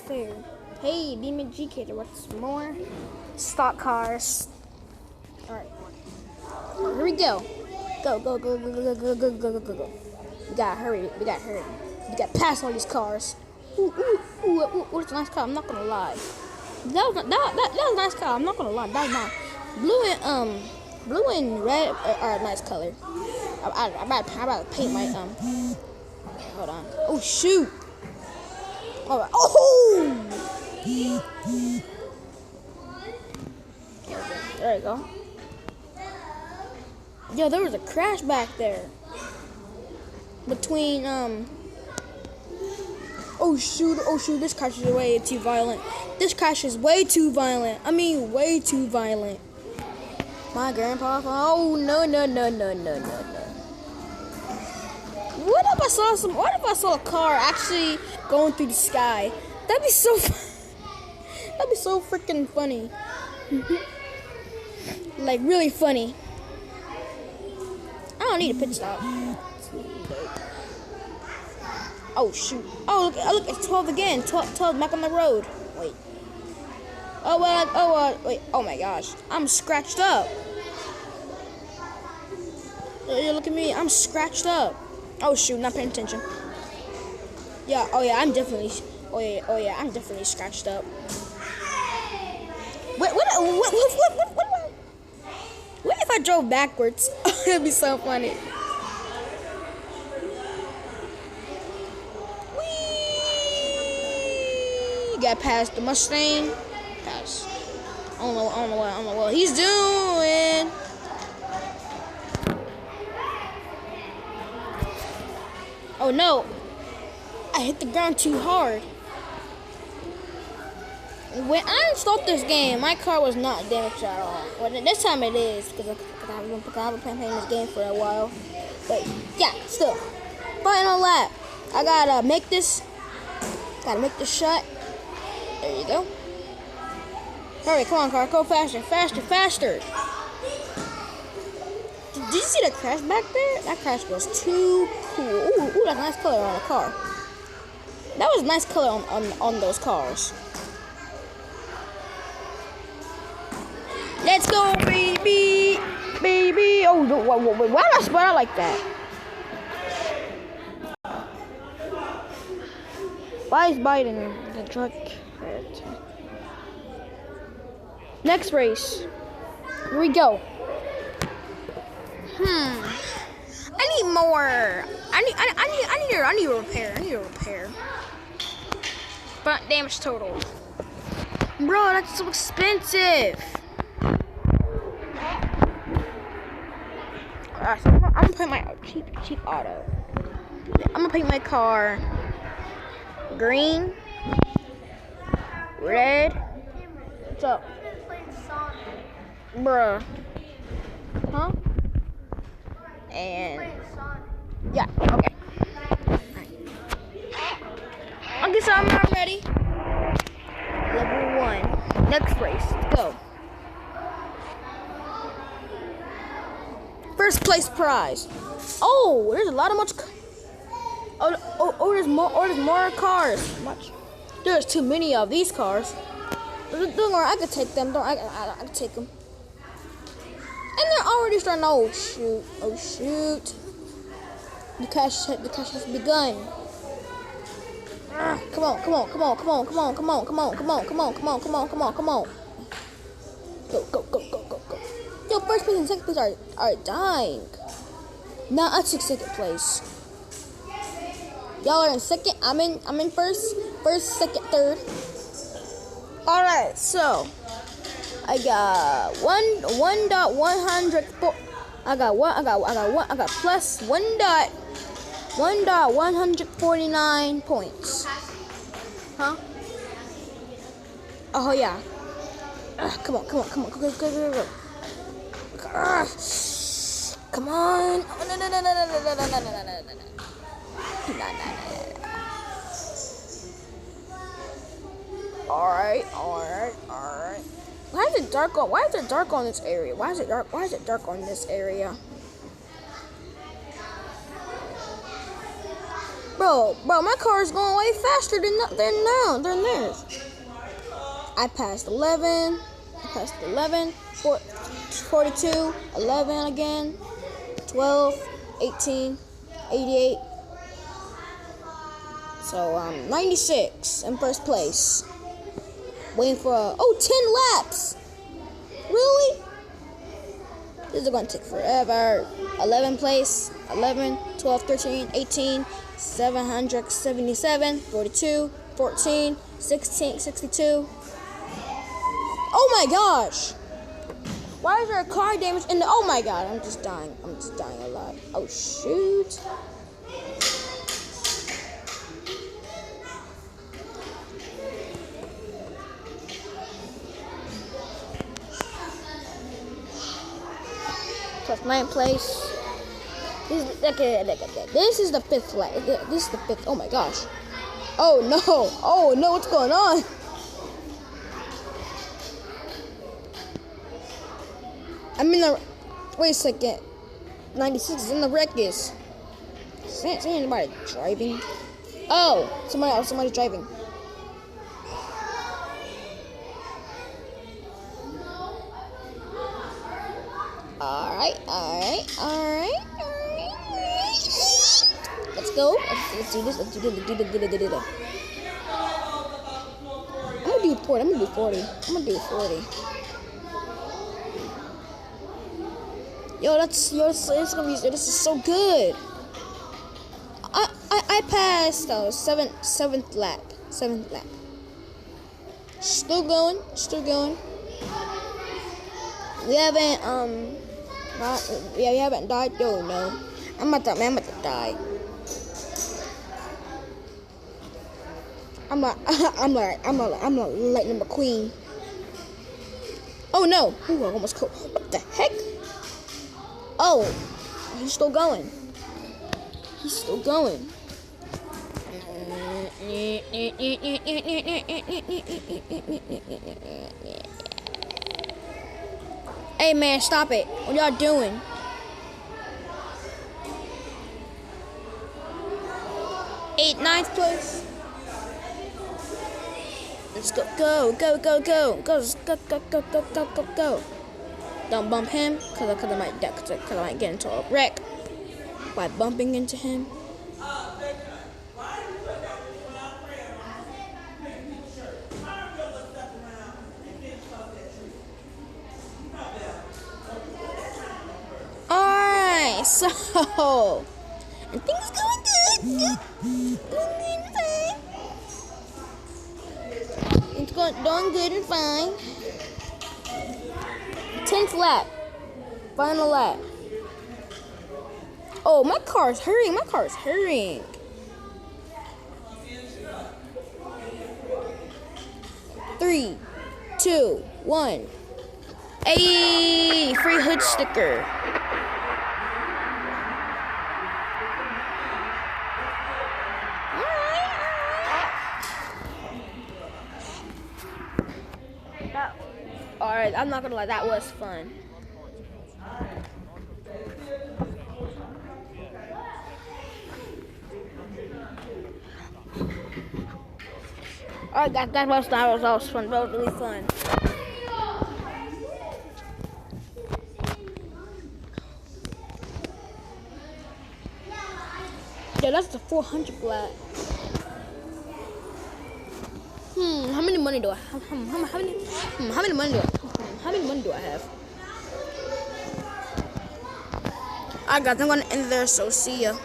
fair. Hey, Demon GK, what's more? Stock cars. Alright. Here we go. Go, go, go, go, go, go, go, go, go, go, go. We gotta hurry. We gotta pass all these cars. Ooh, that's a nice car. I'm not gonna lie. That was a nice car. I'm not gonna lie. That was nice. Blue and red are a nice color. I'm about to paint my Hold on. Oh shoot. All right. Oh. There you go. Yo, there was a crash back there. Between Oh shoot, this crash is way too violent. This crash is way too violent. I mean, way too violent. My grandpa, oh no. What if I saw a car actually going through the sky? That'd be so freaking funny. Like really funny. I don't need a pit stop. Oh shoot. Oh look, it's 12 again. 12 back on the road. Wait. Wait. Oh my gosh. I'm scratched up. Look at me. I'm scratched up. Oh shoot, not paying attention. Yeah, I'm definitely scratched up. What if I drove backwards? It'd be so funny. Got past the Mustang. Pass. I don't know what he's doing. Oh no! I hit the ground too hard. When I installed this game, my car was not damaged at all. Well, this time it is because I've been playing this game for a while. But yeah, still. Final lap. I gotta make this. Shut. There you go. Hurry, come on, car. Go faster. Did you see the crash back there? That crash was too cool. Ooh, that's a nice color on a car. That was a nice color on those cars. Let's go, baby. Oh, why did I spot out like that? Why is Biden the truck? Next race. Here we go. I need more. I need a repair. Front damage total. Bro, that's so expensive. Alright, so I'm gonna paint my cheap auto. I'm gonna paint my car green, red. What's up? Bruh. Huh? And yeah, okay. Okay, so I'm not ready. Level 1. Next race. Go. First place prize. Oh, there's a lot of much. There's more cars. Much. There's too many of these cars. Don't worry, I can take them. I can take them. And they're already starting. Oh shoot! The crash has begun. Come on! Go! Yo, first place and second place are dying. Now I took second place. Y'all are in second. I'm in first, second, third. All right, so I got 1.104. I got plus 1.149 points. Huh? Oh yeah. Come on, go. Come on. No. All right. Why is it dark on this area? Why is it dark on this area? Bro, my car is going way faster than theirs. I passed 11. 42, 11 again, 12, 18, 88. So 96 in first place. Waiting for 10 laps. Really? This is gonna take forever. 11 place, 11, 12, 13, 18, 777, 42, 14, 16, 62. Oh my gosh! Why is there a car damage in the... Oh my god, I'm just dying a lot. Oh shoot. Plus 9th place. This is the 5th lap. This is the 5th. Oh my gosh. Oh no, what's going on? I'm in the... Wait a second. 96 is in the wreckage. Is anybody driving? Oh, somebody's driving. Alright. Let's go. Let's do this. I'm gonna do 40. Yo, it's gonna be. This is so good. I passed seventh lap. Still going. We haven't died. Yo, no. I'm about to die. I'm not Lightning McQueen. Oh no! Ooh, I almost caught. What the heck? Oh, he's still going. Hey man, stop it. What y'all doing? Ninth place. Let's go. Go. Don't bump him, cause I might get into a wreck by bumping into him. Alright, so and things going good. It's doing good and fine. 10th lap. Final lap. Oh, my car's hurrying. 3, 2, 1. Hey, free hood sticker. Alright, I'm not gonna lie, that was fun. Alright guys, that was fun. That was really fun. Yeah, that's the 400 black. How many money do I have? How many money do I have? Alright guys, I'm gonna end there, so see ya.